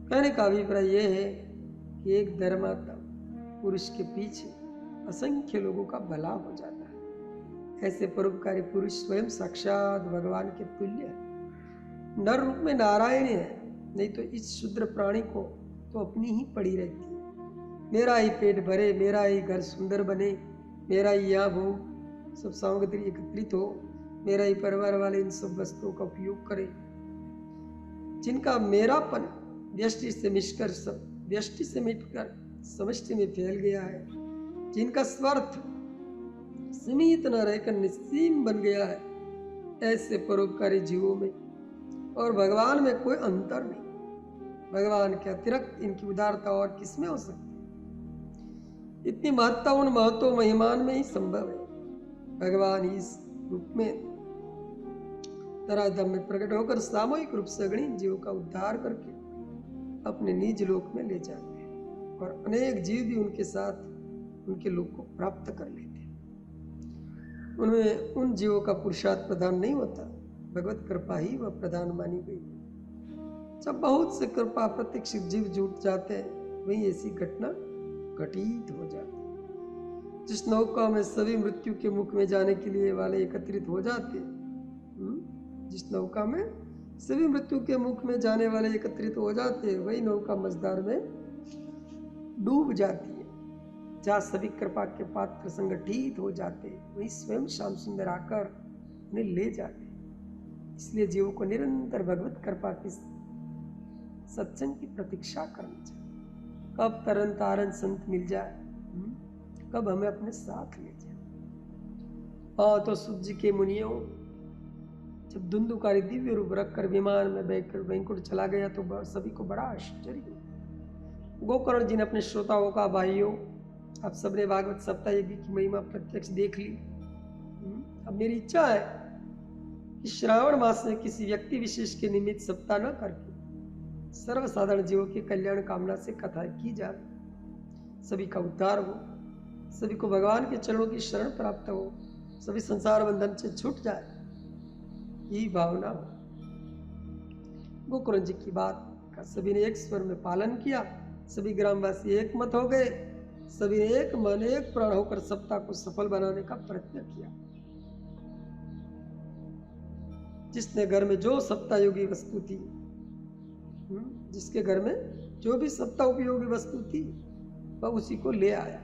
कहने का अभिप्राय यह है कि एक धर्मात्मा पुरुष के पीछे असंख्य लोगों का भला हो जाता है। ऐसे परोपकारी पुरुष स्वयं साक्षात भगवान के तुल्य है, नर रूप में नारायण है, नहीं तो इस शूद्र प्राणी को तो अपनी ही पड़ी रहती है। मेरा ही पेट भरे, मेरा ही घर सुंदर बने, मेरा ही यहाँ भोग सब सामग्री एकत्रित हो, मेरा ही परिवार वाले इन सब वस्तुओं का उपयोग करें। जिनका मेरापन व्यष्टि से मिटकर समष्टि में फैल गया है, जिनका स्वार्थ सीमित न रहकर निस्सीम बन गया है, ऐसे परोपकारी जीवों में और भगवान में कोई अंतर नहीं। भगवान के अतिरिक्त इनकी उदारता और किसमें हो सकती है? इतनी महत्ता उन महत्व महिमान में ही संभव है। भगवान इस रूप में धराधाम में प्रकट होकर सामूहिक रूप से अगणित जीवों का उद्धार करके अपने निज लोक में ले जाते हैं और अनेक जीव भी उनके साथ उनके लोक को प्राप्त कर लेते हैं। उनमें उन जीवों का पुरुषार्थ प्रदान नहीं होता, भगवत कृपा ही वह प्रधान मानी गई। जब बहुत से कृपा प्रत्यक्षित जीव जुट जाते हैं, वही ऐसी घटना घटित हो जाती है। जिस नौका में सभी मृत्यु के मुख में जाने के लिए वाले एकत्रित हो जाते हैं, जिस नौका में सभी मृत्यु के मुख में जाने वाले एकत्रित हो जाते हैं, वही नौका मझधार में डूब जाती है। जहाँ सभी कृपा के पात्र संगठित हो जाते हैं, वही स्वयं श्याम सुंदर आकर उन्हें ले जाते हैं। इसलिए जीवों को निरंतर भगवत कृपा की सत्संग की प्रतीक्षा करनी चाहिए। कब तरन तारन संत मिल जाए, कब हमें अपने साथ ले जाए। हाँ, तो सुत जी के मुनियों जब धुंधुकारी दिव्य रूप रखकर विमान में बैठकर वैकुंठ चला गया तो सभी को बड़ा आश्चर्य हुआ। गोकर्ण जी ने अपने श्रोताओं का, भाइयों आप सबने भागवत सप्ताह यज्ञ की महिमा प्रत्यक्ष देख ली। अब मेरी इच्छा है कि श्रावण मास में किसी व्यक्ति विशेष के निमित्त सप्ताह न करके सर्वसाधारण जीवों के कल्याण कामना से कथाएं की जाए, सभी का उद्धार हो, सभी को भगवान के चरणों की शरण प्राप्त हो, सभी संसार बंधन से छूट जाए, यही भावना हो। गोकर्ण जी की बात का सभी ने एक स्वर में पालन किया। सभी ग्रामवासी एक मत हो गए। सभी ने एक मन एक प्राण होकर सप्ताह को सफल बनाने का प्रयत्न किया। जिसने घर में जो सप्ताह योगी वस्तु थी, जिसके घर में जो भी सप्ताह उपयोगी वस्तु थी वह उसी को ले आया।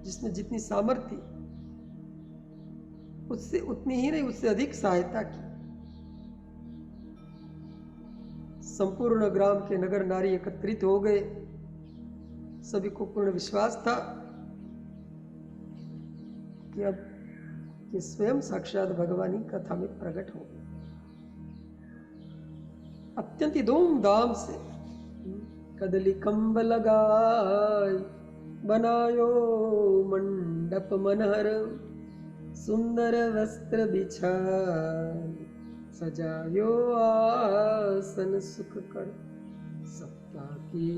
जिसमें जितनी सामर्थ्य उससे उतनी ही नहीं, उससे अधिक सहायता की। संपूर्ण ग्राम के नगर नारी एकत्रित हो गए। सभी को पूर्ण विश्वास था कि अब ये स्वयं साक्षात भगवान ही कथा में प्रकट हो। अत्यंत धूमधाम से कदली कंब लगाई, बनायो मंडप मनहर, सुंदर वस्त्र बिछाई, सजायो आसन सुख कर। सप्ताह की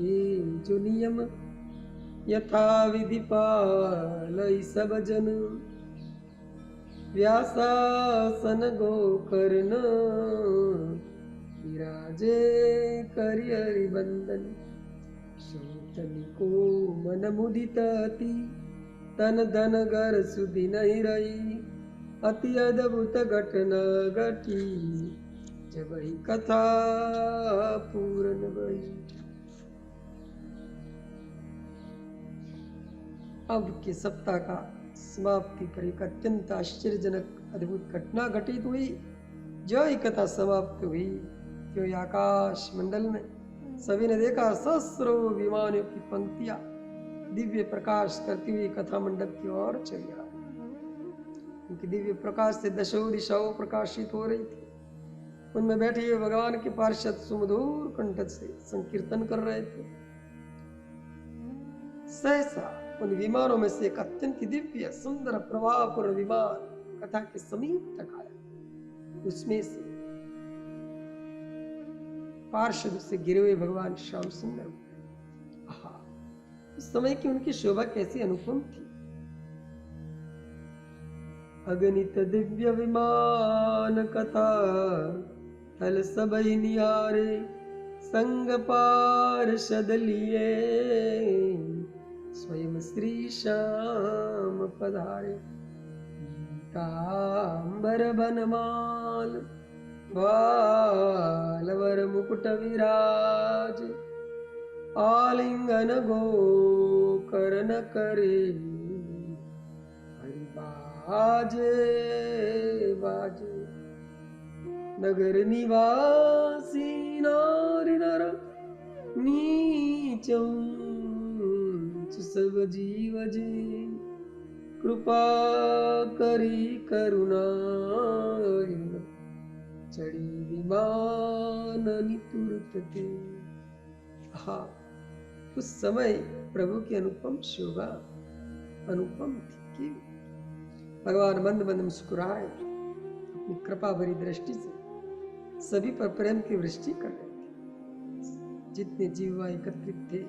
जो नियम यथा विधि पालई सब जन, व्यासासन गोकर्ण, विराजे करि हरिबंदन। श्रोतनि को मन मुदित अति, तन धन घर सुधि नहीं रही। अति अद्भुत घटना घटी, जब ही कथा पूर्ण भई। अब के सप्ताह का समाप्ति पर एक अत्यंत आश्चर्यजनक अद्भुत घटना घटित हुई। जो ही कथा समाप्त हुई तो आकाश मंडल में सभी ने देखा सहस्रों विमानों की पंक्तियां दिव्य प्रकाश करती हुई कथा मंडप की ओर चली आ रही। उनकी दिव्य प्रकाश से दशों दिशाओं प्रकाशित हो रही थी। उनमें बैठे हुए भगवान के पार्षद सुमधुर कंठ से संकीर्तन कर रहे थे। सहसा उन विमानों में से एक अत्यंत दिव्य सुंदर प्रभावपूर्ण विमान कथा के समीप तक आया। उसमें से पार्षद से गिरे हुए भगवान श्याम सुंदर। उस समय की उनकी शोभा कैसी अनुपम थी। अगणित दिव्य विमान कथा तल सबई निहारे, संग पार्षद लिए स्वयं श्री श्याम पधारे। पीतांबर बनमाल बालवर मुकुट विराज, आलिंगन गोकर्ण करे, हरि बाजे बाजे। नगर निवासी नारी नर नीच सब जीव जी, कृपा करी करुणा चढ़ी विमान तुरत ते। हाँ, उस समय प्रभु की अनुपम शोभा अनुपम थी कि भगवान मंद मंद मुस्कुराए, अपनी कृपा भरी दृष्टि से सभी पर प्रेम की वृष्टि कर रहे थे। जितने जीव एकत्रित थे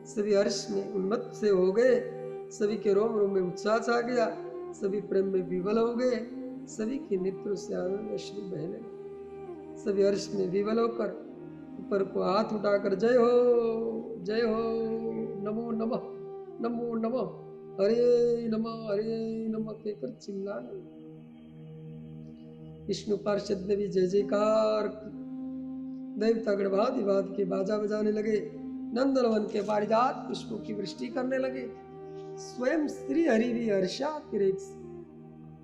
सभी हर्ष में उन्मत्त से हो गए। सभी के रोम रोम में उत्साह छा गया। सभी प्रेम में विवल हो गए। सभी के नेत्रों से आनंद अश्रु बहने लगे। सभी हर्ष में विवल होकर ऊपर को हाथ उठाकर जय हो नमो नमः नमो नमः हरे नमः कहकर चिल्लाने। विष्णु पार्षद ने भी जय जयकार, देवता गणवादिवाद के बाजा बजाने लगे। नंदनवन के पारिजात पुष्पों की वृष्टि करने लगे। स्वयं श्री हरि भी हर्षातिरेक से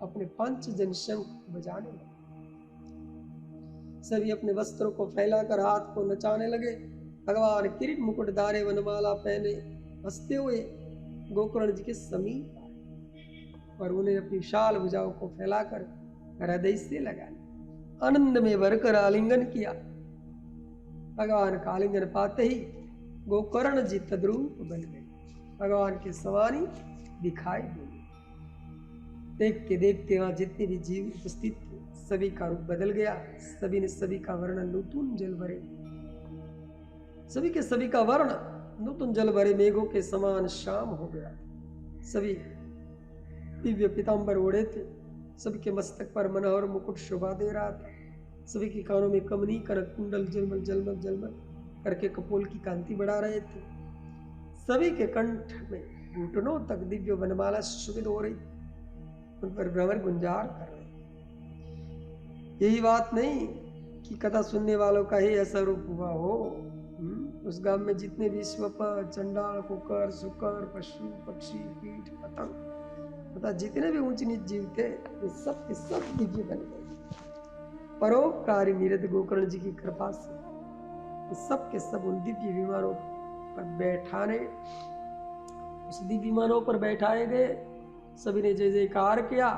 अपने पंचजन शंख बजाने लगे। सभी अपने वस्त्रों को फैलाकर हाथ को नचाने लगे। भगवान किरीट मुकुट धारे वनमाला पहने हंसते हुए गोकर्ण जी के समीप आए और उन्हें अपनी शाल भुजाओं को फैलाकर हृदय से लगा लिया। आनंद में भरकर आलिंगन किया। भगवान का आलिंगन पाते ही गोकर्ण जी तद्रूप बन गए, भगवान के सवारी दिखाई दिए। देखते देखते वहां जितने भी जीव उपस्थित थे सभी का रूप बदल गया। सभी ने सभी का वर्ण नूतन जल भरे, सभी के सभी का वर्ण नूतन जल भरे मेघों के समान श्याम हो गया। सभी दिव्य पीतांबर ओढ़े थे, सभी के मस्तक पर मनोहर मुकुट शोभा दे रहा था। सभी के कानों में कमनी कनक कुंडल जलमल जलमल जलमल करके कपोल की कांति बढ़ा रहे थे। सभी के कंठ में घुटनों तक दिव्य वनमाला सुशोभित हो रही, उन पर भ्रमर गुंजार कर रहे। यही बात नहीं कि कथा सुनने वालों का ही ऐसा रूप हुआ हो। उस गांव में जितने भी श्वपर, चंडाल, कुकर, सुकर, पशु, पक्षी, कीट, पतंग तथा जितने भी ऊंच नीच जीव थे वे सब के सब दिव्य बन गए। परोपकारी निरत गोकर्ण जी की कृपा से सब के सब उन दिव्य विमानों पर बैठाने, उस दिव्य विमानों पर बैठाए गए। सभी ने जय जयकार किया।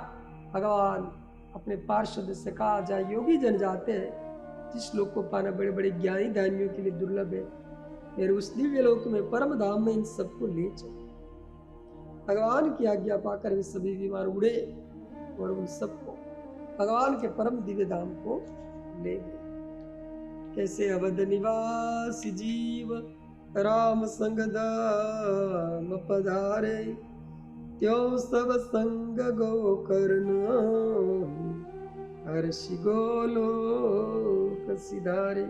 भगवान अपने पार्षद से कहा, जहाँ योगी जन जाते हैं, जिस लोक को पाना बड़े बड़े ज्ञानी दानियों के लिए दुर्लभ है, मेरे उस दिव्य लोक में परम धाम में इन सबको ले चलो। भगवान की आज्ञा पाकर वे सभी विमान उड़े और उन सबको भगवान के परम दिव्य धाम को ले गए। कैसे अवध निवासी जीव राम संग धाम पधारे, त्यों सब संग गोकर्ण हर्षि गोलोक सिधारे।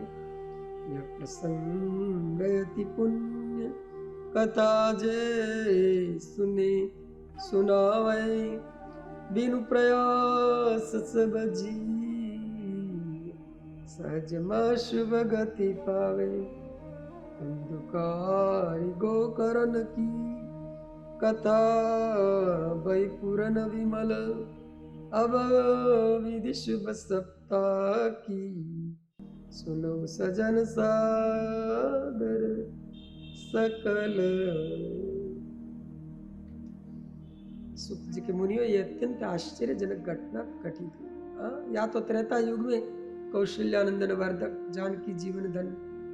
यह प्रसंग अति पुण्य कथा जे सुने सुनावे, बिनु प्रयास सब जीव सहज में शुभ गति पावे। अंधकारी गोकर्ण की कथा भई पूरन विमल, अब विधि शुभ सप्ताह की सुनो सजन सादर सकल। सुत जी के मुनियों, ये अत्यंत आश्चर्यजनक घटना घटित हुई। या तो त्रेता युग में कौशल्यानंदन वर्धक जानकी जीवन धन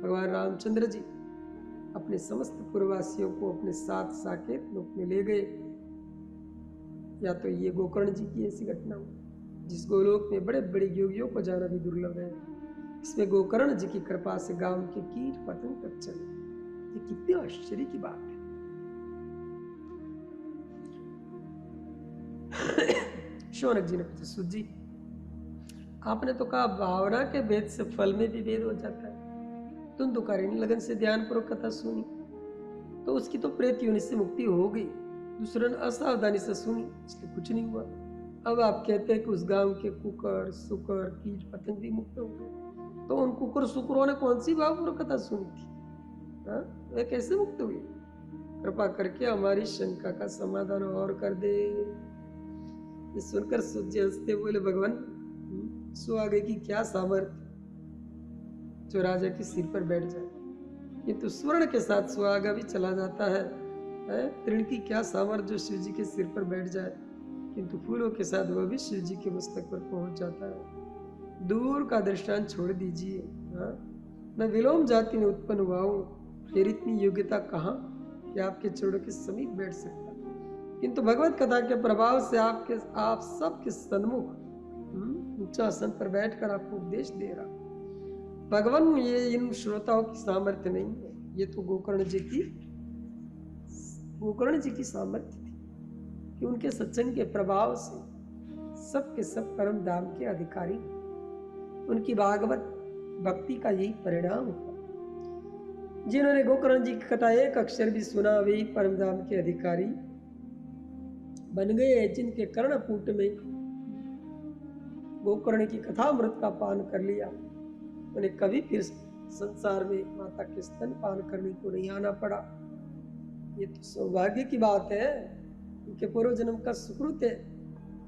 भगवान रामचंद्र जी अपने समस्त पूर्ववासियों को अपने साथ साकेत लोक में ले गए, या तो ये गोकर्ण जी की ऐसी घटना हुई जिस गोलोक में बड़े बड़े योगियों को जाना भी दुर्लभ है। इसमें गोकर्ण जी की कृपा से गांव के कीट पतंग तक चले। ये कितने आश्चर्य की बात है। शौनक जी ने पूछा, सुत जी आपने तो कहा भावना के भेद से फल में भी भेद हो जाता है। तुम तो करें लगन से ध्यान पूर्वक कथा सुनी तो उसकी तो प्रेत योनि से मुक्ति हो गई, दूसरे ने असावधानी से सुनी इसलिए कुछ नहीं हुआ। अब आप कहते हैं कि उस गांव के कुकर, सुकर, कीट पतंग भी मुक्त हो गए, तो उन कुकर सुकरों ने कौन सी भावपूर्वक कथा सुनी थी? वे कैसे मुक्त हुए? कृपा करके हमारी शंका का समाधान और कर दे। ये सुनकर सूर्य हंसते बोले, भगवान सुहागे की क्या सामर्थ्य जो राजा के सिर पर बैठ जाए, किंतु स्वर्ण के साथ सुहागा भी चला जाता है। तृण की क्या सामर्थ्य जो शिव जी के सिर पर बैठ जाए, किंतु फूलों के साथ वह भी शिव जी के मस्तक पर पहुंच जाता है। दूर का दृष्टांत छोड़ दीजिए। मैं विलोम जाति में उत्पन्न हुआ हूँ, फिर इतनी योग्यता कहाँ कि आपके चरणों के समीप बैठ सकता, किंतु भगवत कथा के प्रभाव से आप सबके सन्मुख उच्चासन पर बैठकर आपको उपदेश दे रहा। भगवान ये इन श्रोताओं की सामर्थ्य नहीं है, ये तो गोकर्ण जी की सामर्थ्य थी कि उनके सत्संग के प्रभाव से सबके सब परम धाम के अधिकारी। उनकी भागवत भक्ति का यही परिणाम हुआ। जिन्होंने गोकर्ण जी की कथा एक अक्षर भी सुना वे परम धाम के अधिकारी बन गए। जिनके कर्णपुट में गोकर्ण की कथा अमृत का पान कर लिया, उन्हें कभी फिर संसार में माता के स्तन पान करने को नहीं आना पड़ा। ये तो सौभाग्य की बात है, उनके पूर्व जन्म का सुकृत है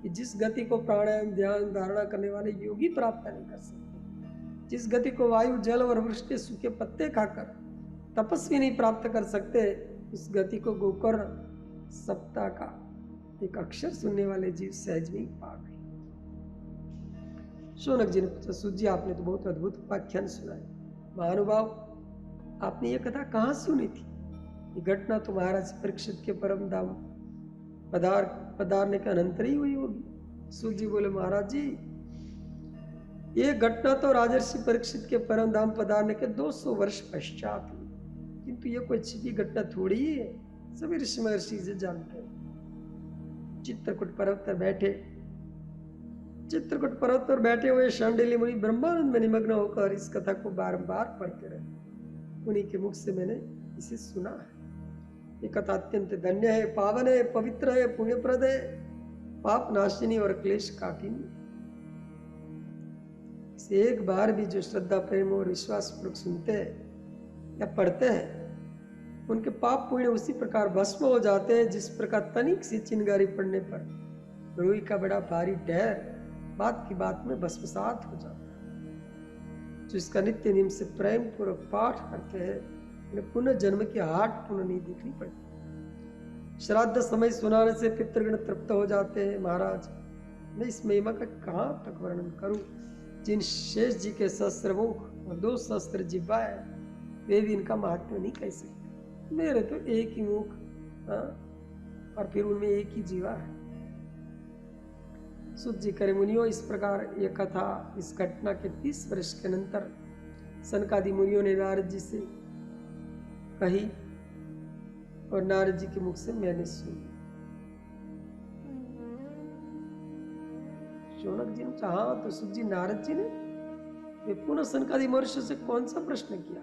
कि जिस गति को प्राणायाम ध्यान धारणा करने वाले योगी प्राप्त नहीं कर सकते, जिस गति को वायु, जल और वृक्ष के सूखे पत्ते खाकर तपस्वी नहीं प्राप्त कर सकते, उस गति को गोकर्ण सप्ताह का एक अक्षर सुनने वाले जीव सहज में ही पा गए। शौनक जी ने पूछा, सूत जी आपने तो बहुत अद्भुत उपाख्यान सुनाए, महानुभाव आपने ये कथा कहाँ सुनी थी? ये घटना तो महाराज परीक्षित के परम धाम पधारने के अनंतर ही हुई होगी। सूत जी बोले, महाराज जी ये घटना तो राजर्षि परीक्षित के परम धाम पधारने के 200 वर्ष पश्चात हुई, किंतु ये कोई छिपी घटना थोड़ी ही है, सभी ऋषि महर्षि से जानते हैं। चित्रकूट पर्वत पर बैठे हुए शांडिल्य मुनि ब्रह्मानंद में निमग्न होकर इस कथा को बारंबार पढ़ते रहे। उन्हीं के मुख से मैंने इसे सुना है। ये कथा अत्यंत धन्य है, पावन है, पवित्र है, पुण्यप्रद है, पाप नाशिनी और क्लेश काटिनी। इसे एक बार भी जो श्रद्धा, प्रेम और विश्वास पूर्वक सुनते हैं या पढ़ते हैं, उनके पाप पुण्य उसी प्रकार भस्म हो जाते हैं जिस प्रकार तनिक सी चिंगारी पड़ने पर रुई का बड़ा भारी ढेर बात की बात में भस्मसात हो जाता है। जो इसका नित्य नियम से प्रेम पूर्वक पाठ करते हैं, उन्हें पुनः जन्म की हाट पुनः नहीं देखनी पड़ती। श्राद्ध समय सुनाने से पितृगण तृप्त हो जाते हैं। महाराज मैं इस महिमा का कहाँ तक वर्णन करूं? जिन शेष जी के सहस्त्र मुख और 2 सहस्त्र जिह्वा है, वे भी इनका महत्व नहीं कह सकते। मेरे तो एक ही मुख, और फिर उनमें एक ही जीवा है। सूत जी करे, मुनियों इस प्रकार यह कथा इस घटना के 30 वर्ष के अनंतर सनकादि मुनियों ने नारद जी से कही और नारद जी के मुख से मैंने सुनी। शौनक जी ने कहा, तो सूत जी नारद जी ने वे पुनः सनकादि महर्षि से कौन सा प्रश्न किया?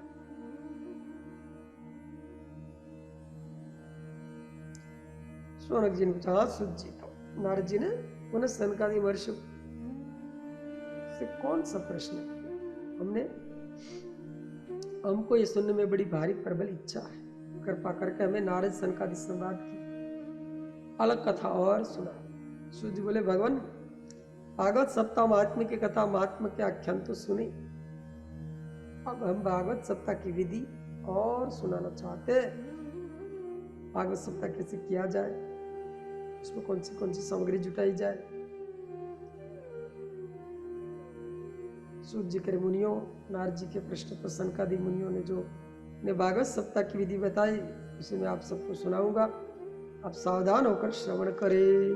शौनक जी ने कहा, सूत जी तो नारद जी ने पुनः सनकादि महर्षि से कौन सा प्रश्न किया? हमको ये सुनने में बड़ी भारी प्रबल इच्छा है, कृपा करके हमें नारद सनकादि संवाद की अलग कथा और सुना। सूत जी बोले, भगवान भागवत सप्ताह महात्म्य की कथा, महात्म्य के आख्यान तो सुने, अब हम भागवत सप्ताह की विधि और सुनाना चाहते हैं। भागवत सप्ताह कैसे किया जाए, उसमें कौन सी सामग्री जुटाई जाए। सूत जी करे, मुनियों नारद जी के प्रश्न पर सनकादि मुनियों ने जो ने भागवत सप्ताह की विधि बताई, उसे मैं आप सबको सुनाऊंगा। आप सावधान होकर श्रवण करें।